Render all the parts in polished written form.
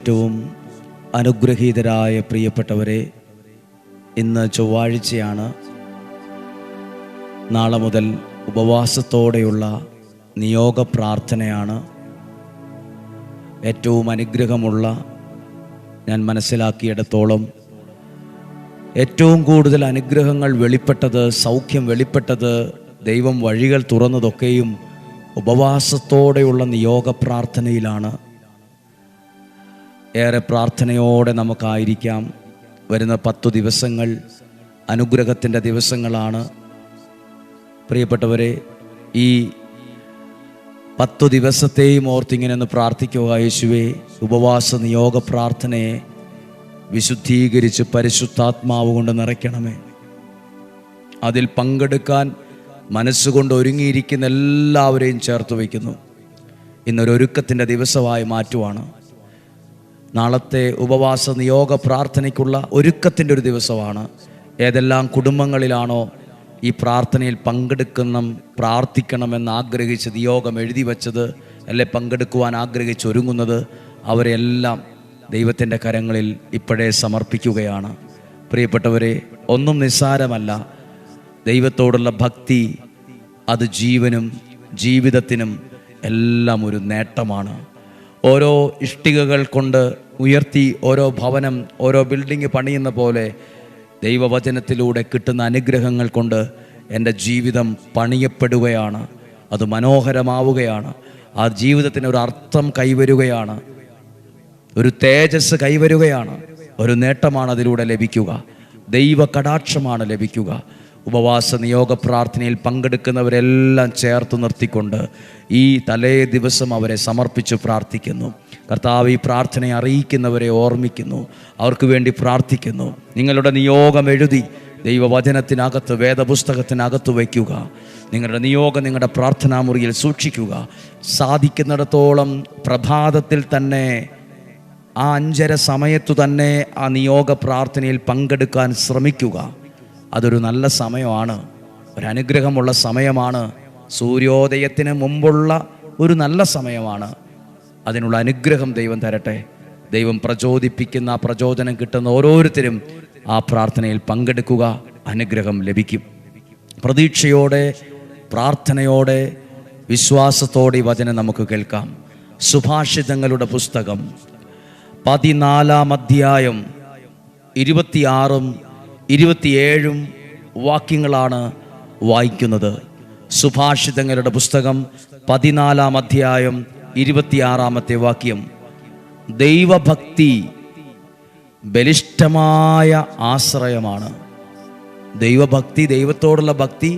ഏറ്റവും അനുഗ്രഹീതരായ പ്രിയപ്പെട്ടവരെ, ഇന്ന് ചൊവ്വാഴ്ചയാണ്. നാളെ മുതൽ ഉപവാസത്തോടെയുള്ള നിയോഗ പ്രാർത്ഥനയാണ്. ഏറ്റവും അനുഗ്രഹമുള്ള, ഞാൻ മനസ്സിലാക്കിയിടത്തോളം ഏറ്റവും കൂടുതൽ അനുഗ്രഹങ്ങൾ വെളിപ്പെട്ടത്, സൗഖ്യം വെളിപ്പെട്ടത്, ദൈവം വഴികൾ തുറന്നതൊക്കെയും ഉപവാസത്തോടെയുള്ള നിയോഗ പ്രാർത്ഥനയിലാണ്. ഏറെ പ്രാർത്ഥനയോടെ നമുക്കായിരിക്കാം. വരുന്ന 10 ദിവസങ്ങൾ അനുഗ്രഹത്തിൻ്റെ ദിവസങ്ങളാണ്. പ്രിയപ്പെട്ടവരെ, ഈ 10 ദിവസത്തെയും ഓർത്തിങ്ങനെ ഒന്ന് പ്രാർത്ഥിക്കുക. യേശുവേ, ഉപവാസ നിയോഗ പ്രാർത്ഥനയെ വിശുദ്ധീകരിച്ച് പരിശുദ്ധാത്മാവ് കൊണ്ട് നിറയ്ക്കണമേ. അതിൽ പങ്കെടുക്കാൻ മനസ്സുകൊണ്ട് ഒരുങ്ങിയിരിക്കുന്ന എല്ലാവരെയും ചേർത്ത് വയ്ക്കുന്നു. ഇന്നൊരൊരുക്കത്തിൻ്റെ ദിവസമായി മാറ്റുവാണ്. നാളത്തെ ഉപവാസ നിയോഗ പ്രാർത്ഥനയ്ക്കുള്ള ഒരുക്കത്തിൻ്റെ ഒരു ദിവസമാണ്. ഏതെല്ലാം കുടുംബങ്ങളിലാണോ ഈ പ്രാർത്ഥനയിൽ പ്രാർത്ഥിക്കണമെന്ന് ആഗ്രഹിച്ച് നിയോഗം എഴുതി വച്ചത്, അല്ലെ പങ്കെടുക്കുവാൻ ആഗ്രഹിച്ച് ഒരുങ്ങുന്നത്, അവരെല്ലാം ദൈവത്തിൻ്റെ കരങ്ങളിൽ ഇപ്പോഴേ സമർപ്പിക്കുകയാണ്. പ്രിയപ്പെട്ടവരെ, ഒന്നും നിസ്സാരമല്ല. ദൈവത്തോടുള്ള ഭക്തി അത് ജീവനും ജീവിതത്തിനും എല്ലാം ഒരു നേട്ടമാണ്. ഓരോ ഇഷ്ടികകൾ കൊണ്ട് ഉയർത്തി ഓരോ ഭവനം, ഓരോ ബിൽഡിംഗ് പണിയുന്ന പോലെ ദൈവവചനത്തിലൂടെ കിട്ടുന്ന അനുഗ്രഹങ്ങൾ കൊണ്ട് എൻ്റെ ജീവിതം പണിയപ്പെടുകയാണ്. അത് മനോഹരമാവുകയാണ്. ആ ജീവിതത്തിന് ഒരു അർത്ഥം കൈവരുകയാണ്, ഒരു തേജസ് കൈവരുകയാണ്. ഒരു നേട്ടമാണ് അതിലൂടെ ലഭിക്കുക. ദൈവ കടാക്ഷമാണ് ലഭിക്കുക. ഉപവാസ നിയോഗ പ്രാർത്ഥനയിൽ പങ്കെടുക്കുന്നവരെല്ലാം ചേർത്ത് നിർത്തിക്കൊണ്ട് ഈ തലേ ദിവസം അവരെ സമർപ്പിച്ച് പ്രാർത്ഥിക്കുന്നു. കർത്താവ് ഈ പ്രാർത്ഥനയെ അറിയിക്കുന്നവരെ ഓർമ്മിക്കുന്നു, അവർക്ക് വേണ്ടി പ്രാർത്ഥിക്കുന്നു. നിങ്ങളുടെ നിയോഗം എഴുതി ദൈവവചനത്തിനകത്ത്, വേദപുസ്തകത്തിനകത്ത് വയ്ക്കുക. നിങ്ങളുടെ നിയോഗം നിങ്ങളുടെ പ്രാർത്ഥനാ മുറിയിൽ സൂക്ഷിക്കുക. സാധിക്കുന്നിടത്തോളം പ്രഭാതത്തിൽ തന്നെ, ആ 5:30 സമയത്തു തന്നെ ആ നിയോഗ പ്രാർത്ഥനയിൽ പങ്കെടുക്കാൻ ശ്രമിക്കുക. അതൊരു നല്ല സമയമാണ്, ഒരു അനുഗ്രഹമുള്ള സമയമാണ്. സൂര്യോദയത്തിന് മുമ്പുള്ള ഒരു നല്ല സമയമാണ്. അതിനുള്ള അനുഗ്രഹം ദൈവം തരട്ടെ. ദൈവം പ്രചോദിപ്പിക്കുന്ന, ആ പ്രചോദനം കിട്ടുന്ന ഓരോരുത്തരും ആ പ്രാർത്ഥനയിൽ പങ്കെടുക്കുക. അനുഗ്രഹം ലഭിക്കും. പ്രതീക്ഷയോടെ, പ്രാർത്ഥനയോടെ, വിശ്വാസത്തോടെ ഈ വചനം നമുക്ക് കേൾക്കാം. സുഭാഷിതങ്ങളുടെ പുസ്തകം 14-ാം അധ്യായം 26-ഉം 27-ഉം വാക്യങ്ങളാണ് വായിക്കുന്നത്. സുഭാഷിതങ്ങളുടെ പുസ്തകം 14-ാം അധ്യായം 26-ാമത്തെ വാക്യം. ദൈവഭക്തി ബലിഷ്ഠമായ ആശ്രയമാണ്. ദൈവഭക്തി, ദൈവത്തോടുള്ള ഭക്തി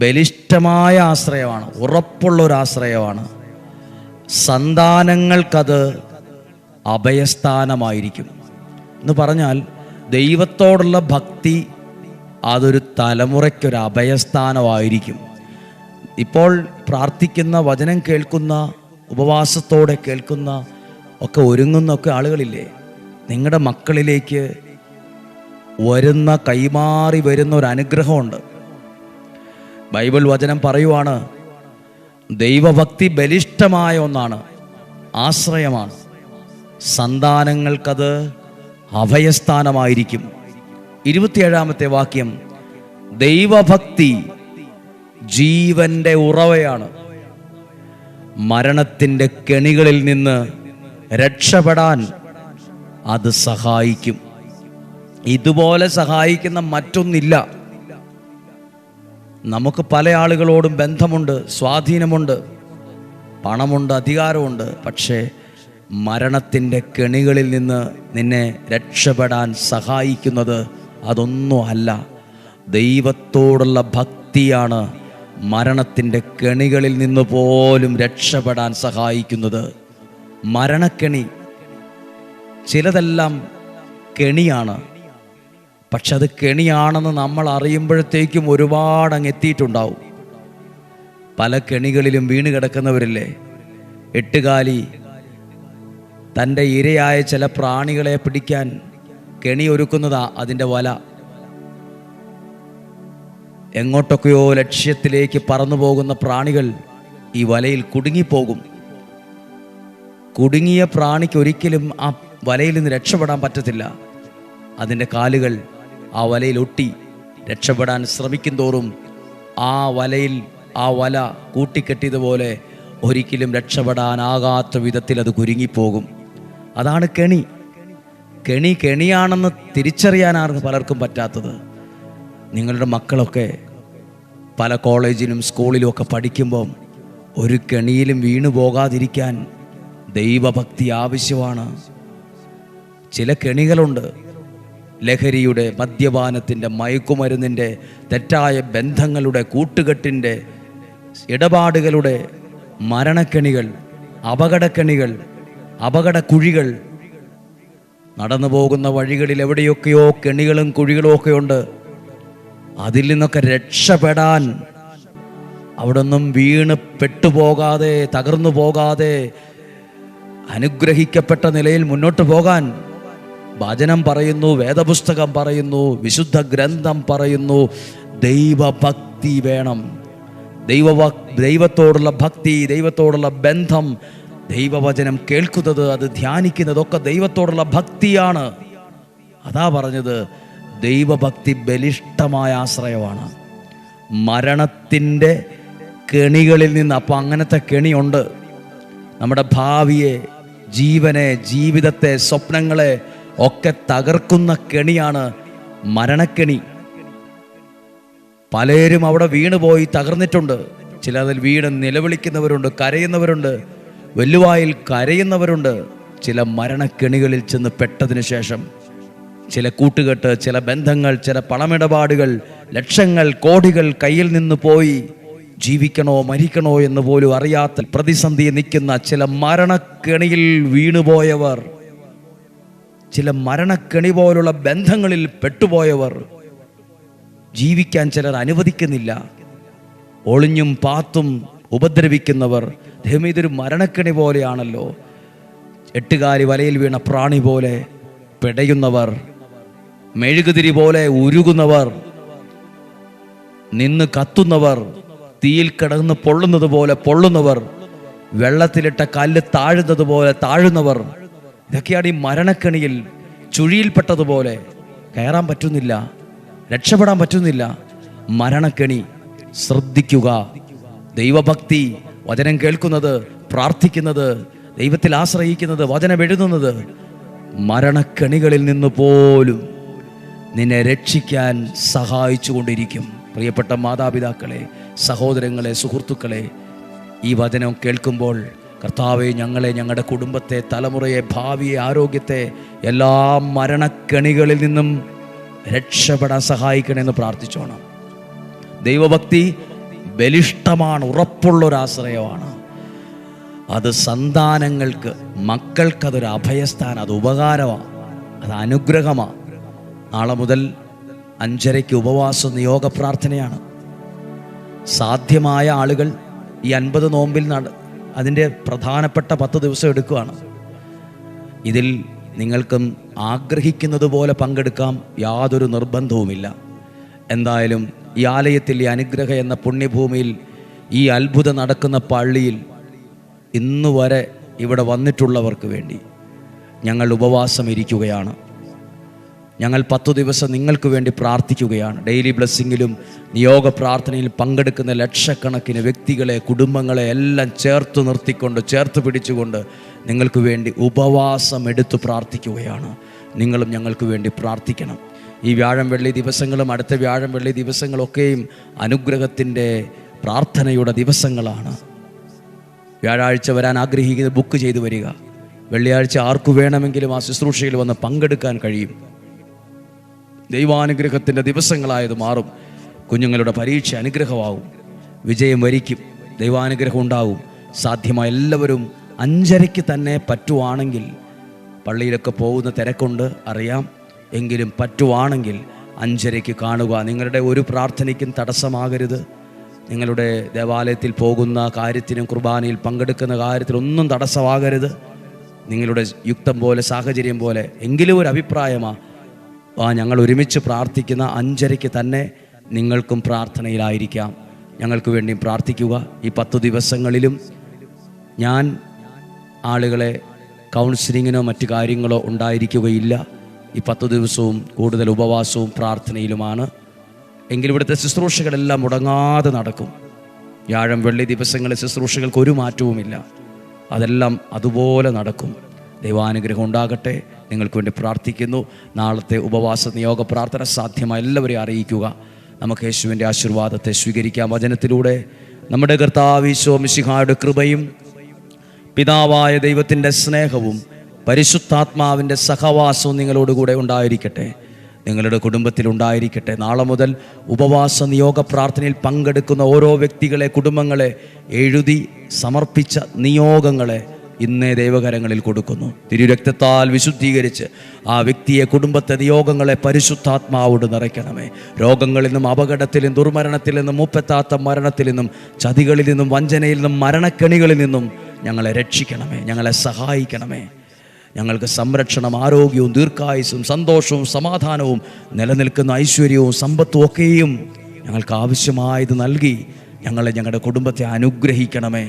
ബലിഷ്ഠമായ ആശ്രയമാണ്, ഉറപ്പുള്ളൊരാശ്രയമാണ്. സന്താനങ്ങൾക്കത് അഭയസ്ഥാനമായിരിക്കും എന്ന് പറഞ്ഞാൽ, ദൈവത്തോടുള്ള ഭക്തി അതൊരു തലമുറയ്ക്കൊരു അഭയസ്ഥാനമായിരിക്കും. ഇപ്പോൾ പ്രാർത്ഥിക്കുന്ന, വചനം കേൾക്കുന്ന, ഉപവാസത്തോടെ കേൾക്കുന്ന ഒക്കെ ഒരുങ്ങുന്നൊക്കെ ആളുകളില്ലേ, നിങ്ങളുടെ മക്കളിലേക്ക് വരുന്ന, കൈമാറി വരുന്ന ഒരു അനുഗ്രഹമുണ്ട്. ബൈബിൾ വചനം പറയുവാണ്, ദൈവഭക്തി ബലിഷ്ഠമായ ഒന്നാണ്, ആശ്രയമാണ്. സന്താനങ്ങൾക്കത് അഭയസ്ഥാനമായിരിക്കും. 27-ാമത്തെ വാക്യം. ദൈവഭക്തി ജീവന്റെ ഉറവയാണ്, മരണത്തിൻ്റെ കെണികളിൽ നിന്ന് രക്ഷപ്പെടാൻ അത് സഹായിക്കും. ഇതുപോലെ സഹായിക്കുന്ന മറ്റൊന്നില്ല. നമുക്ക് പല ആളുകളോടും ബന്ധമുണ്ട്, സ്വാധീനമുണ്ട്, പണമുണ്ട്, അധികാരമുണ്ട്. പക്ഷേ മരണത്തിൻ്റെ കെണികളിൽ നിന്ന് നിന്നെ രക്ഷപ്പെടാൻ സഹായിക്കുന്നത് അതൊന്നും അല്ല. ദൈവത്തോടുള്ള ഭക്തിയാണ് മരണത്തിൻ്റെ കെണികളിൽ നിന്ന് പോലും രക്ഷപ്പെടാൻ സഹായിക്കുന്നത്. മരണക്കെണി ചിലതെല്ലാം കെണിയാണ്, പക്ഷെ അത് കെണിയാണെന്ന് നമ്മൾ അറിയുമ്പോഴത്തേക്കും ഒരുപാട് അങ്ങ് എത്തിയിട്ടുണ്ടാവും. പല കെണികളിലും വീണ് കിടക്കുന്നവരില്ലേ. 8കാലി തൻ്റെ ഇരയായ ചില പ്രാണികളെ പിടിക്കാൻ കെണി ഒരുക്കുന്നതാ അതിൻ്റെ വല. എങ്ങോട്ടൊക്കെയോ ലക്ഷ്യത്തിലേക്ക് പറന്നു പോകുന്ന പ്രാണികൾ ഈ വലയിൽ കുടുങ്ങിപ്പോകും. കുടുങ്ങിയ പ്രാണിക്ക് ഒരിക്കലും ആ വലയിൽ നിന്ന് രക്ഷപ്പെടാൻ പറ്റത്തില്ല. അതിൻ്റെ കാലുകൾ ആ വലയിൽ ഒട്ടി രക്ഷപ്പെടാൻ ശ്രമിക്കും തോറും ആ വല കൂട്ടിക്കെട്ടിയതുപോലെ ഒരിക്കലും രക്ഷപ്പെടാനാകാത്ത വിധത്തിൽ അത് കുരുങ്ങിപ്പോകും. അതാണ് കെണി. കെണിയാണെന്ന് തിരിച്ചറിയാനാണ് പലർക്കും പറ്റാത്തത്. നിങ്ങളുടെ മക്കളൊക്കെ പല കോളേജിലും സ്കൂളിലും ഒക്കെ പഠിക്കുമ്പം ഒരു കെണിയിലും വീണു പോകാതിരിക്കാൻ ദൈവഭക്തി ആവശ്യമാണ്. ചില കെണികളുണ്ട്. ലഹരിയുടെ, മദ്യപാനത്തിൻ്റെ, മയക്കുമരുന്നിൻ്റെ, തെറ്റായ ബന്ധങ്ങളുടെ, കൂട്ടുകെട്ടിൻ്റെ, ഇടപാടുകളുടെ മരണക്കെണികൾ, അപകടക്കെണികൾ, അപകടക്കുഴികൾ. നടന്നു പോകുന്ന വഴികളിൽ എവിടെയൊക്കെയോ കെണികളും കുഴികളും ഒക്കെ ഉണ്ട്. അതിൽ നിന്നൊക്കെ രക്ഷപ്പെടാൻ, അവിടെ നിന്നും വീണ് പെട്ടുപോകാതെ, തകർന്നു പോകാതെ, അനുഗ്രഹിക്കപ്പെട്ട നിലയിൽ മുന്നോട്ട് പോകാൻ വചനം പറയുന്നു, വേദപുസ്തകം പറയുന്നു, വിശുദ്ധ ഗ്രന്ഥം പറയുന്നു. ദൈവഭക്തി വേണം. ദൈവത്തോടുള്ള ഭക്തി, ദൈവത്തോടുള്ള ബന്ധം, ദൈവവചനം കേൾക്കുന്നത്, അത് ധ്യാനിക്കുന്നതൊക്കെ ദൈവത്തോടുള്ള ഭക്തിയാണ്. അതാ പറഞ്ഞത്, ദൈവഭക്തി ബലിഷ്ഠമായ ആശ്രയമാണ്. മരണത്തിൻ്റെ കെണികളിൽ നിന്ന്, അപ്പം അങ്ങനത്തെ കെണിയുണ്ട്. നമ്മുടെ ഭാവിയെ, ജീവനെ, ജീവിതത്തെ, സ്വപ്നങ്ങളെ ഒക്കെ തകർക്കുന്ന കെണിയാണ് മരണക്കെണി. പലരും അവിടെ വീണുപോയി തകർന്നിട്ടുണ്ട്. ചിലതിൽ വീണ് നിലവിളിക്കുന്നവരുണ്ട്, കരയുന്നവരുണ്ട്, വെല്ലുവായിൽ കരയുന്നവരുണ്ട്. ചില മരണക്കെണികളിൽ ചെന്ന് പെട്ടതിന് ശേഷം ചില കൂട്ടുകെട്ട്, ചില ബന്ധങ്ങൾ, ചില പണമിടപാടുകൾ, ലക്ഷങ്ങൾ, കോടികൾ കയ്യിൽ നിന്ന് പോയി ജീവിക്കണോ മരിക്കണോ എന്ന് പോലും അറിയാത്ത പ്രതിസന്ധിയിൽ നിൽക്കുന്ന ചില മരണക്കെണിയിൽ വീണുപോയവർ, ചില മരണക്കെണി പോലുള്ള ബന്ധങ്ങളിൽ പെട്ടുപോയവർ, ജീവിക്കാൻ ചിലർ അനുവദിക്കുന്നില്ല, ഒളിഞ്ഞും പാത്തും ഉപദ്രവിക്കുന്നവർ. ദൈവമേ, ഇതൊരു മരണക്കെണി പോലെയാണല്ലോ. എട്ടുകാലി വലയിൽ വീണ പ്രാണി പോലെ പിടയുന്നവർ, മെഴുകുതിരി പോലെ ഉരുകുന്നവർ, നിന്ന് കത്തുന്നവർ, തീയിൽ കിടന്ന് പൊള്ളുന്നത് പോലെ പൊള്ളുന്നവർ, വെള്ളത്തിലിട്ട കല്ല് താഴുന്നത് പോലെ താഴുന്നവർ. ഇതൊക്കെയാണ് ഈ മരണക്കെണിയിൽ ചുഴിയിൽപ്പെട്ടതുപോലെ. കയറാൻ പറ്റുന്നില്ല, രക്ഷപ്പെടാൻ പറ്റുന്നില്ല. മരണക്കെണി. ശ്രദ്ധിക്കുക. ദൈവഭക്തി, വചനം കേൾക്കുന്നത്, പ്രാർത്ഥിക്കുന്നത്, ദൈവത്തിൽ ആശ്രയിക്കുന്നത്, വചനം എഴുതുന്നത് മരണക്കെണികളിൽ നിന്ന് പോലും നിന്നെ രക്ഷിക്കാൻ സഹായിച്ചു കൊണ്ടിരിക്കും. പ്രിയപ്പെട്ട മാതാപിതാക്കളെ, സഹോദരങ്ങളെ, സുഹൃത്തുക്കളെ, ഈ വചനം കേൾക്കുമ്പോൾ കർത്താവെ, ഞങ്ങളെ, ഞങ്ങളുടെ കുടുംബത്തെ, തലമുറയെ, ഭാവിയെ, ആരോഗ്യത്തെ എല്ലാ മരണക്കെണികളിൽ നിന്നും രക്ഷപ്പെടാൻ സഹായിക്കണമെന്ന് പ്രാർത്ഥിച്ചോണം. ദൈവഭക്തി ബലിഷ്ഠമാണ്, ഉറപ്പുള്ളൊരാശ്രയമാണ്. അത് സന്താനങ്ങൾക്ക്, മക്കൾക്കതൊരു അഭയസ്ഥാനം, അത് ഉപകാരമാണ്, അത് അനുഗ്രഹമാണ്. നാളെ മുതൽ 5:30 ഉപവാസ നിയോഗ പ്രാർത്ഥനയാണ്. സാധ്യമായ ആളുകൾ ഈ 50 നോമ്പിൽ അതിൻ്റെ പ്രധാനപ്പെട്ട 10 ദിവസം എടുക്കുകയാണ്. ഇതിൽ നിങ്ങൾക്കും ആഗ്രഹിക്കുന്നത് പോലെ പങ്കെടുക്കാം, യാതൊരു നിർബന്ധവുമില്ല. എന്തായാലും ഈ ആലയത്തിൽ, ഈ അനുഗ്രഹ എന്ന പുണ്യഭൂമിയിൽ, ഈ അത്ഭുതം നടക്കുന്ന പള്ളിയിൽ ഇന്നുവരെ ഇവിടെ വന്നിട്ടുള്ളവർക്ക് വേണ്ടി ഞങ്ങൾ ഉപവാസം ഇരിക്കുകയാണ്. ഞങ്ങൾ 10 ദിവസം നിങ്ങൾക്ക് വേണ്ടി പ്രാർത്ഥിക്കുകയാണ്. ഡെയിലി ബ്ലെസ്സിങ്ങിലും നിയോഗ പ്രാർത്ഥനയിൽ പങ്കെടുക്കുന്ന ലക്ഷക്കണക്കിന് വ്യക്തികളെ, കുടുംബങ്ങളെ എല്ലാം ചേർത്ത് നിർത്തിക്കൊണ്ട്, ചേർത്ത് പിടിച്ചുകൊണ്ട് നിങ്ങൾക്ക് വേണ്ടി ഉപവാസം എടുത്ത് പ്രാർത്ഥിക്കുകയാണ്. നിങ്ങളും ഞങ്ങൾക്ക് വേണ്ടി പ്രാർത്ഥിക്കണം. ഈ വ്യാഴം വെള്ളി ദിവസങ്ങളും അടുത്ത വ്യാഴം വെള്ളി ദിവസങ്ങളൊക്കെയും അനുഗ്രഹത്തിൻ്റെ പ്രാർത്ഥനയുടെ ദിവസങ്ങളാണ്. വ്യാഴാഴ്ച വരാൻ ആഗ്രഹിക്കുന്നത് ബുക്ക് ചെയ്തു വരിക. വെള്ളിയാഴ്ച ആർക്കു വേണമെങ്കിലും ആ ശുശ്രൂഷയിൽ വന്ന് പങ്കെടുക്കാൻ കഴിയും. ദൈവാനുഗ്രഹത്തിൻ്റെ ദിവസങ്ങളായത് മാറും. കുഞ്ഞുങ്ങളുടെ പരീക്ഷ അനുഗ്രഹമാവും, വിജയം വരിക്കും, ദൈവാനുഗ്രഹം ഉണ്ടാവും. സാധ്യമായ എല്ലാവരും 5:30 തന്നെ പറ്റുവാണെങ്കിൽ, പള്ളിയിലൊക്കെ പോകുന്ന തിരക്കുണ്ട് അറിയാം, എങ്കിലും പറ്റുവാണെങ്കിൽ 5:30 കാണുക. നിങ്ങളുടെ ഒരു പ്രാർത്ഥനയ്ക്കും തടസ്സമാകരുത്. നിങ്ങളുടെ ദേവാലയത്തിൽ പോകുന്ന കാര്യത്തിനും കുർബാനയിൽ പങ്കെടുക്കുന്ന കാര്യത്തിലൊന്നും തടസ്സമാകരുത്. നിങ്ങളുടെ യുക്തം പോലെ, സാഹചര്യം പോലെ. എങ്കിലും ഒരു അഭിപ്രായമാണ്, ഞങ്ങൾ ഒരുമിച്ച് പ്രാർത്ഥിക്കുന്ന 5:30 തന്നെ നിങ്ങൾക്കും പ്രാർത്ഥനയിലായിരിക്കാം. ഞങ്ങൾക്ക് വേണ്ടിയും പ്രാർത്ഥിക്കുക. ഈ 10 ദിവസങ്ങളിലും ഞാൻ ആളുകളെ കൗൺസിലിങ്ങിനോ മറ്റു കാര്യങ്ങളോ ഉണ്ടായിരിക്കുകയില്ല. ഈ 10 ദിവസവും കൂടുതൽ ഉപവാസവും പ്രാർത്ഥനയിലുമാണ്. എങ്കിലും ഇവിടുത്തെ ശുശ്രൂഷകളെല്ലാം മുടങ്ങാതെ നടക്കും. വ്യാഴം വെള്ളി ദിവസങ്ങളിൽ ശുശ്രൂഷകൾക്ക് ഒരു മാറ്റവുമില്ല. അതെല്ലാം അതുപോലെ നടക്കും. ദൈവാനുഗ്രഹം ഉണ്ടാകട്ടെ. നിങ്ങൾക്ക് വേണ്ടി പ്രാർത്ഥിക്കുന്നു. നാളത്തെ ഉപവാസ നിയോഗ പ്രാർത്ഥന സാധ്യമായ എല്ലാവരെയും അറിയിക്കുക. നമുക്ക് യേശുവിൻ്റെ ആശീർവാദത്തെ സ്വീകരിക്കാം. വചനത്തിലൂടെ നമ്മുടെ കർത്താവ് ഈശോ മിശിഹായുടെ കൃപയും പിതാവായ ദൈവത്തിൻ്റെ സ്നേഹവും പരിശുദ്ധാത്മാവിൻ്റെ സഹവാസവും നിങ്ങളോടുകൂടെ ഉണ്ടായിരിക്കട്ടെ, നിങ്ങളുടെ കുടുംബത്തിലുണ്ടായിരിക്കട്ടെ. നാളെ മുതൽ ഉപവാസ നിയോഗ പ്രാർത്ഥനയിൽ പങ്കെടുക്കുന്ന ഓരോ വ്യക്തികളെ, കുടുംബങ്ങളെ, എഴുതി സമർപ്പിച്ച നിയോഗങ്ങളെ ഇന്നേ ദൈവകരങ്ങളിൽ കൊടുക്കുന്നു. തിരുരക്തത്താൽ വിശുദ്ധീകരിച്ച് ആ വ്യക്തിയെ, കുടുംബത്തെ, നിയോഗങ്ങളെ പരിശുദ്ധാത്മാവോട് നിറയ്ക്കണമേ. രോഗങ്ങളിൽ നിന്നും, അപകടത്തിൽ നിന്നും, ദുർമരണത്തിൽ നിന്നും, മൂപ്പെത്താത്ത മരണത്തിൽ നിന്നും, ചതികളിൽ നിന്നും, വഞ്ചനയിൽ നിന്നും, മരണക്കെണികളിൽ നിന്നും ഞങ്ങളെ രക്ഷിക്കണമേ, ഞങ്ങളെ സഹായിക്കണമേ. ഞങ്ങൾക്ക് സംരക്ഷണം, ആരോഗ്യവും, ദീർഘായുസ്സും, സന്തോഷവും, സമാധാനവും, നിലനിൽക്കുന്ന ഐശ്വര്യവും സമ്പത്തും ഒക്കെയും ഞങ്ങൾക്ക് ആവശ്യമായത് നൽകി ഞങ്ങളെ, ഞങ്ങളുടെ കുടുംബത്തെ അനുഗ്രഹിക്കണമേ,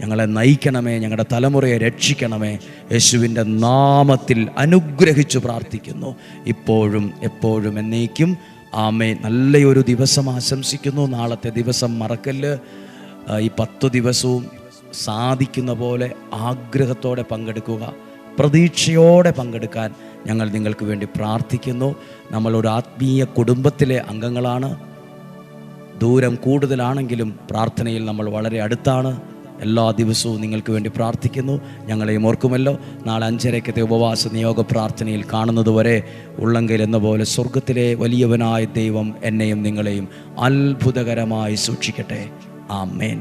ഞങ്ങളെ നയിക്കണമേ, ഞങ്ങളുടെ തലമുറയെ രക്ഷിക്കണമേ. യേശുവിൻ്റെ നാമത്തിൽ അനുഗ്രഹിച്ചു പ്രാർത്ഥിക്കുന്നു, ഇപ്പോഴും എപ്പോഴും എന്നേക്കും. ആമേൻ. നല്ലൊരു ദിവസം ആശംസിക്കുന്നു. നാളത്തെ ദിവസം മറക്കല്ല്. ഈ 10 ദിവസവും സാധിക്കുന്ന പോലെ ആഗ്രഹത്തോടെ പങ്കെടുക്കുക, പ്രതീക്ഷയോടെ പങ്കെടുക്കാൻ ഞങ്ങൾ നിങ്ങൾക്ക് വേണ്ടി പ്രാർത്ഥിക്കുന്നു. നമ്മളൊരു ആത്മീയ കുടുംബത്തിലെ അംഗങ്ങളാണ്. ദൂരം കൂടുതലാണെങ്കിലും പ്രാർത്ഥനയിൽ നമ്മൾ വളരെ അടുത്താണ്. എല്ലാ ദിവസവും നിങ്ങൾക്ക് വേണ്ടി പ്രാർത്ഥിക്കുന്നു. ഞങ്ങളെയും ഓർക്കുമല്ലോ. നാളെ 5:30 ഉപവാസ നിയോഗ പ്രാർത്ഥനയിൽ കാണുന്നതുവരെ ഉള്ളങ്കയിൽ എന്ന പോലെ സ്വർഗത്തിലെ വലിയവനായ ദൈവം എന്നെയും നിങ്ങളെയും അത്ഭുതകരമായി സൂക്ഷിക്കട്ടെ. ആമേൻ.